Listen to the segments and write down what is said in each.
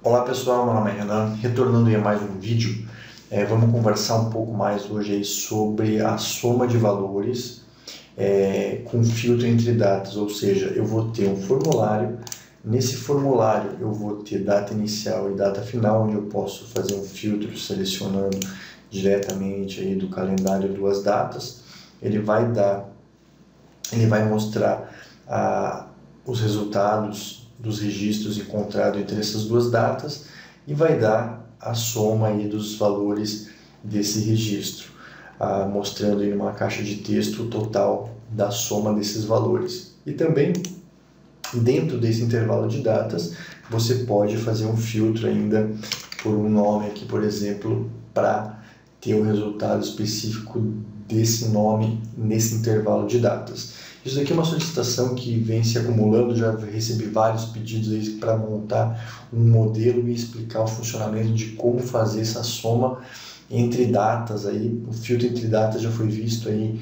Olá pessoal, meu nome é Renan, retornando aí a mais um vídeo. Vamos conversar um pouco mais hoje aí sobre a soma de valores com filtro entre datas, ou seja, eu vou ter um formulário. Nesse formulário eu vou ter data inicial e data final, onde eu posso fazer um filtro selecionando diretamente aí do calendário duas datas. Ele vai mostrar os resultados dos registros encontrados entre essas duas datas e vai dar a soma aí dos valores desse registro, mostrando aí numa caixa de texto o total da soma desses valores. E também, dentro desse intervalo de datas, você pode fazer um filtro ainda por um nome aqui, por exemplo, para ter o resultado específico desse nome nesse intervalo de datas. Isso daqui é uma solicitação que vem se acumulando, já recebi vários pedidos para montar um modelo e explicar o funcionamento de como fazer essa soma entre datas. Aí, o filtro entre datas já foi visto aí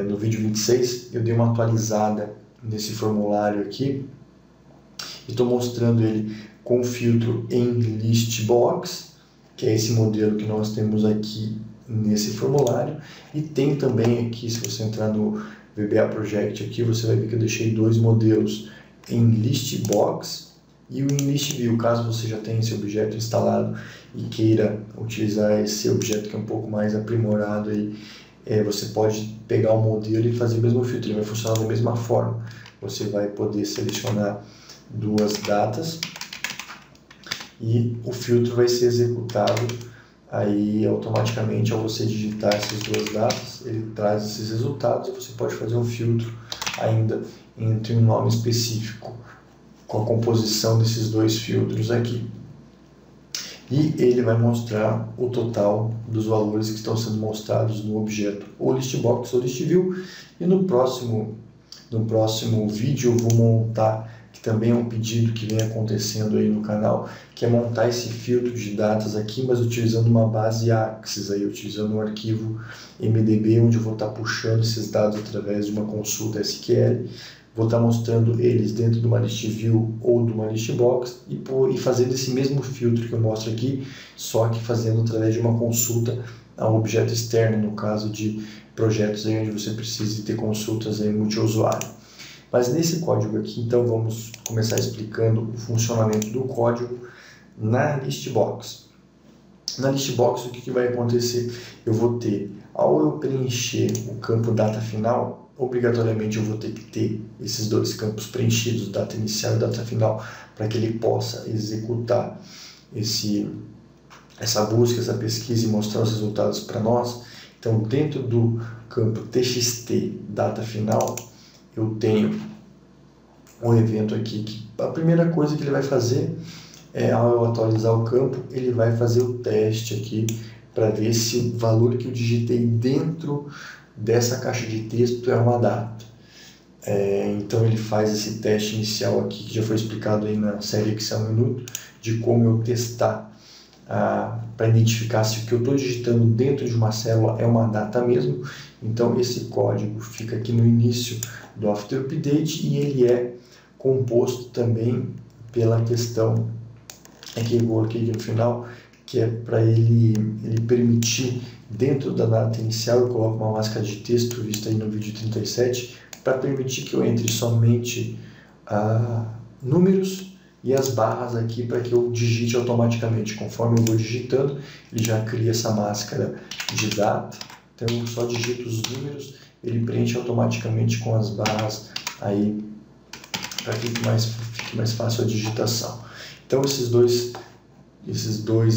no vídeo 26, eu dei uma atualizada nesse formulário aqui e estou mostrando ele com filtro em list box, que é esse modelo que nós temos aqui nesse formulário, e tem também aqui, se você entrar no VBA Project aqui, você vai ver que eu deixei dois modelos em list box e o em list view. Caso você já tenha esse objeto instalado e queira utilizar esse objeto que é um pouco mais aprimorado aí, você pode pegar o modelo e fazer o mesmo filtro, ele vai funcionar da mesma forma. Você vai poder selecionar duas datas e o filtro vai ser executado aí automaticamente. Ao você digitar essas duas datas, ele traz esses resultados e você pode fazer um filtro ainda entre um nome específico com a composição desses dois filtros aqui. E ele vai mostrar o total dos valores que estão sendo mostrados no objeto ou listbox ou listview. E no próximo vídeo eu vou montar, que também é um pedido que vem acontecendo aí no canal, que é montar esse filtro de datas aqui, mas utilizando uma base Axis, aí, utilizando um arquivo MDB, onde eu vou estar puxando esses dados através de uma consulta SQL. Vou estar mostrando eles dentro de uma list view ou de uma list box e fazendo esse mesmo filtro que eu mostro aqui, só que fazendo através de uma consulta a um objeto externo, no caso de projetos aí onde você precise ter consultas aí multiusuário. Mas nesse código aqui, então, vamos começar explicando o funcionamento do código na listbox. Na listbox, o que vai acontecer? Eu vou ter, ao eu preencher o campo data final, obrigatoriamente eu vou ter que ter esses dois campos preenchidos, data inicial e data final, para que ele possa executar essa busca, essa pesquisa e mostrar os resultados para nós. Então, dentro do campo txt data final, eu tenho um evento aqui que a primeira coisa que ele vai fazer ao eu atualizar o campo, ele vai fazer o teste aqui para ver se o valor que eu digitei dentro dessa caixa de texto é uma data. Então ele faz esse teste inicial aqui, que já foi explicado aí na série Excel Minuto, de como eu testar para identificar se o que eu estou digitando dentro de uma célula é uma data mesmo. Então esse código fica aqui no início do After Update e ele é composto também pela questão que eu coloquei aqui no final, que é para ele permitir, dentro da data inicial, eu coloco uma máscara de texto vista aí no vídeo 37, para permitir que eu entre somente números e as barras aqui para que eu digite automaticamente. Conforme eu vou digitando, ele já cria essa máscara de data. Então eu só digito os números, ele preenche automaticamente com as barras aí para que fique mais fácil a digitação. Então essas duas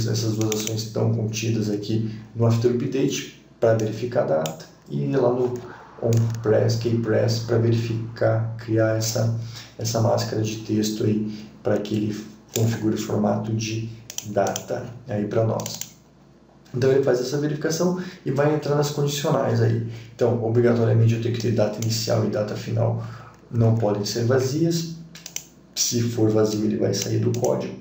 ações estão contidas aqui no After Update para verificar a data e lá no onPress, kpress para verificar, criar essa máscara de texto aí para que ele configure o formato de data aí para nós. Então ele faz essa verificação e vai entrar nas condicionais aí. Então, obrigatoriamente eu tenho que ter data inicial e data final, não podem ser vazias. Se for vazio, ele vai sair do código.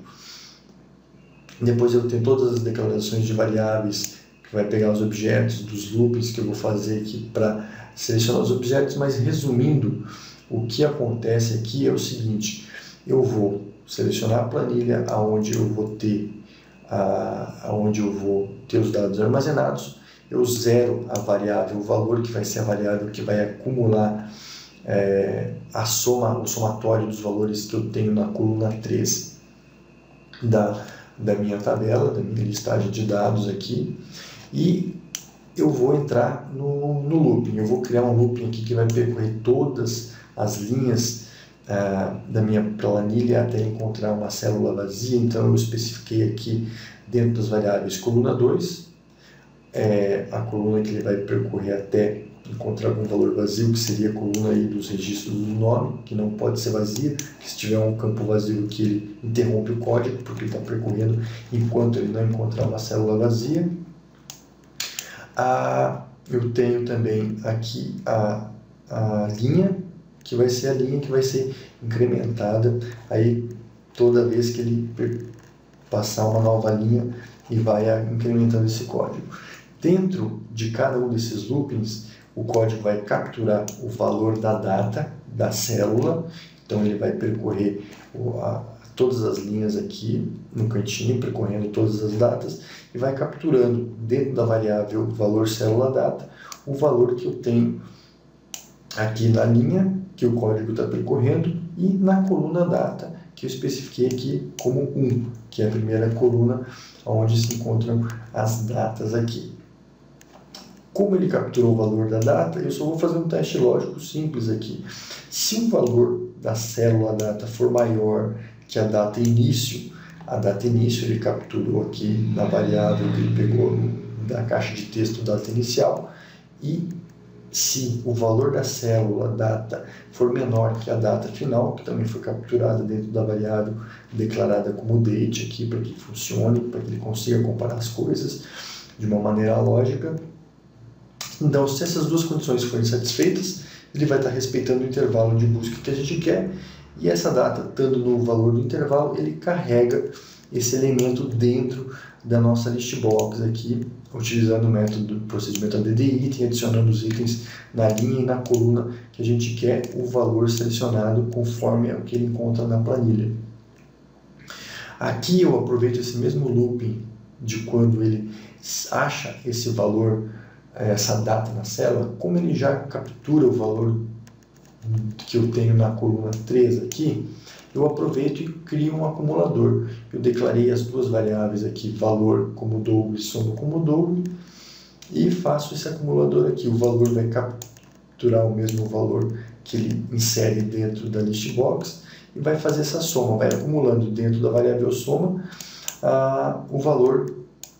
Depois eu tenho todas as declarações de variáveis, que vai pegar os objetos, dos loops que eu vou fazer aqui para selecionar os objetos. Mas resumindo, o que acontece aqui é o seguinte: eu vou selecionar a planilha onde eu vou ter os dados armazenados, eu zero a variável, o valor que vai ser a variável que vai acumular o somatório dos valores que eu tenho na coluna 3 da minha tabela, da minha listagem de dados aqui, e eu vou entrar no looping. Eu vou criar um looping aqui que vai percorrer todas as linhas da minha planilha até encontrar uma célula vazia. Então eu especifiquei aqui dentro das variáveis coluna 2, a coluna que ele vai percorrer até encontrar algum valor vazio, que seria a coluna aí dos registros do nome, que não pode ser vazia, que se tiver um campo vazio aqui ele interrompe o código, porque ele está percorrendo enquanto ele não encontrar uma célula vazia. Eu tenho também aqui a linha, que vai ser a linha que vai ser incrementada aí toda vez que ele passar uma nova linha e vai incrementando esse código. Dentro de cada um desses loopings, o código vai capturar o valor da data da célula, então ele vai percorrer todas as linhas aqui no cantinho, percorrendo todas as datas, e vai capturando dentro da variável valor célula data o valor que eu tenho aqui na linha que o código está percorrendo e na coluna data que eu especifiquei aqui como 1, que é a primeira coluna onde se encontram as datas aqui. Como ele capturou o valor da data, eu só vou fazer um teste lógico simples aqui. Se o valor da célula data for maior que a data início ele capturou aqui na variável que ele pegou da caixa de texto data inicial, e se o valor da célula data for menor que a data final, que também foi capturada dentro da variável declarada como date aqui, para que funcione, para que ele consiga comparar as coisas de uma maneira lógica. Então, se essas duas condições forem satisfeitas, ele vai estar respeitando o intervalo de busca que a gente quer, e essa data, estando no valor do intervalo, ele carrega esse elemento dentro da nossa listbox aqui, utilizando o método do procedimento add-item, adicionando os itens na linha e na coluna que a gente quer o valor selecionado conforme o que ele encontra na planilha. Aqui eu aproveito esse mesmo looping de quando ele acha esse valor, essa data na célula, como ele já captura o valor que eu tenho na coluna 3 aqui, eu aproveito e crio um acumulador. Eu declarei as duas variáveis aqui, valor como double e soma como double, e faço esse acumulador aqui. O valor vai capturar o mesmo valor que ele insere dentro da listbox e vai fazer essa soma, vai acumulando dentro da variável soma o valor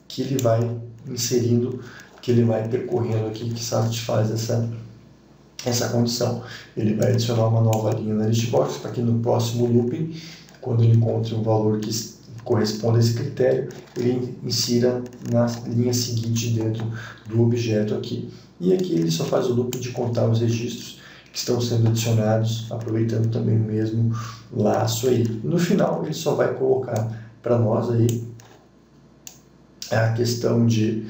que ele vai inserindo, que ele vai percorrendo aqui, que satisfaz essa condição. Ele vai adicionar uma nova linha na listbox para que no próximo looping, quando ele encontre um valor que corresponda a esse critério, ele insira na linha seguinte dentro do objeto aqui. E aqui ele só faz o looping de contar os registros que estão sendo adicionados, aproveitando também o mesmo laço aí. No final, ele só vai colocar para nós aí a questão de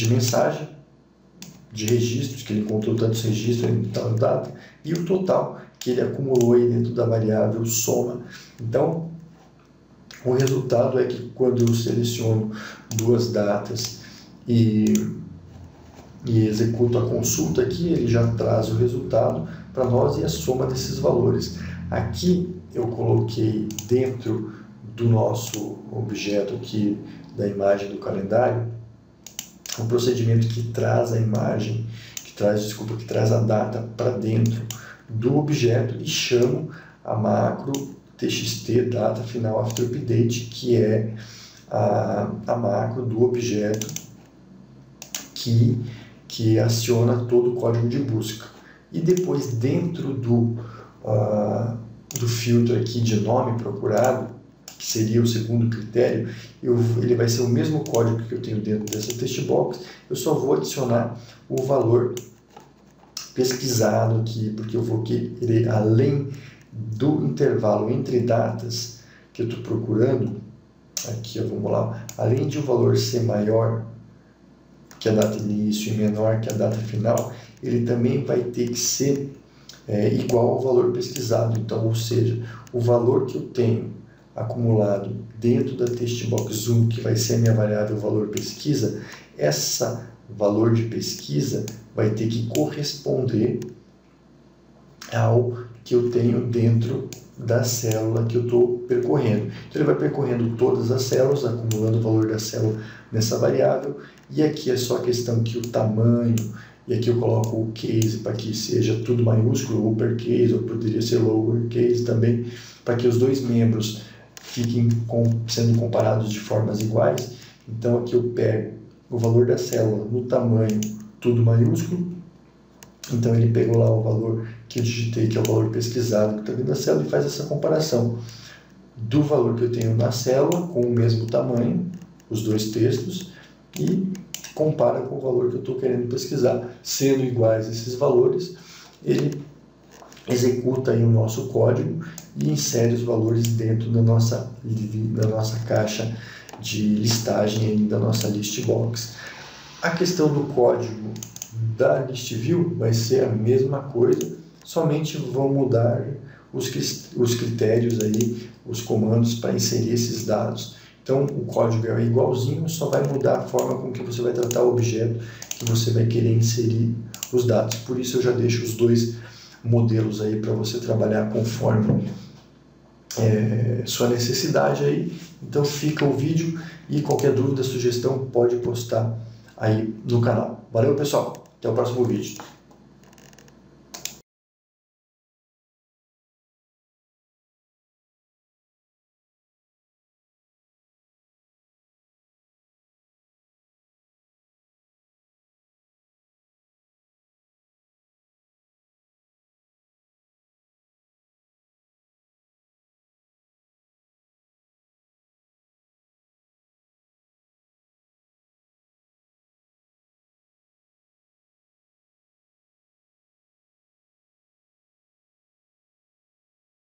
mensagem, de registros, que ele encontrou tantos registros em tal data, e o total que ele acumulou aí dentro da variável soma. Então, o resultado é que quando eu seleciono duas datas e executo a consulta aqui, ele já traz o resultado para nós e a soma desses valores. Aqui eu coloquei dentro do nosso objeto aqui da imagem do calendário um procedimento que traz a imagem, que traz a data para dentro do objeto e chamo a macro txt data final after update, que é a macro do objeto que aciona todo o código de busca. E depois, dentro do filtro aqui de nome procurado, que seria o segundo critério, ele vai ser o mesmo código que eu tenho dentro dessa textbox, eu só vou adicionar o valor pesquisado aqui, porque eu vou querer, além do intervalo entre datas que eu estou procurando, aqui vamos lá, além de o valor ser maior que a data início e menor que a data final, ele também vai ter que ser igual ao valor pesquisado. Então, ou seja, o valor que eu tenho acumulado dentro da Textbox 1, que vai ser a minha variável valor pesquisa, essa valor de pesquisa vai ter que corresponder ao que eu tenho dentro da célula que eu estou percorrendo. Então ele vai percorrendo todas as células, acumulando o valor da célula nessa variável, e aqui é só questão que o tamanho, e aqui eu coloco o case para que seja tudo maiúsculo, uppercase, ou poderia ser lowercase também, para que os dois membros fiquem sendo comparados de formas iguais. Então aqui eu pego o valor da célula no tamanho, tudo maiúsculo. Então ele pegou lá o valor que eu digitei, que é o valor pesquisado que está dentro da célula, e faz essa comparação do valor que eu tenho na célula com o mesmo tamanho, os dois textos, e compara com o valor que eu estou querendo pesquisar. Sendo iguais esses valores, ele executa aí o nosso código e insere os valores dentro da nossa caixa de listagem aí, da nossa list box. A questão do código da ListView vai ser a mesma coisa, somente vão mudar os critérios aí, os comandos para inserir esses dados. Então o código é igualzinho, só vai mudar a forma com que você vai tratar o objeto que você vai querer inserir os dados. Por isso eu já deixo os dois modelos aí para você trabalhar conforme sua necessidade aí. Então fica o vídeo, e qualquer dúvida, sugestão, pode postar aí no canal. Valeu, pessoal, até o próximo vídeo.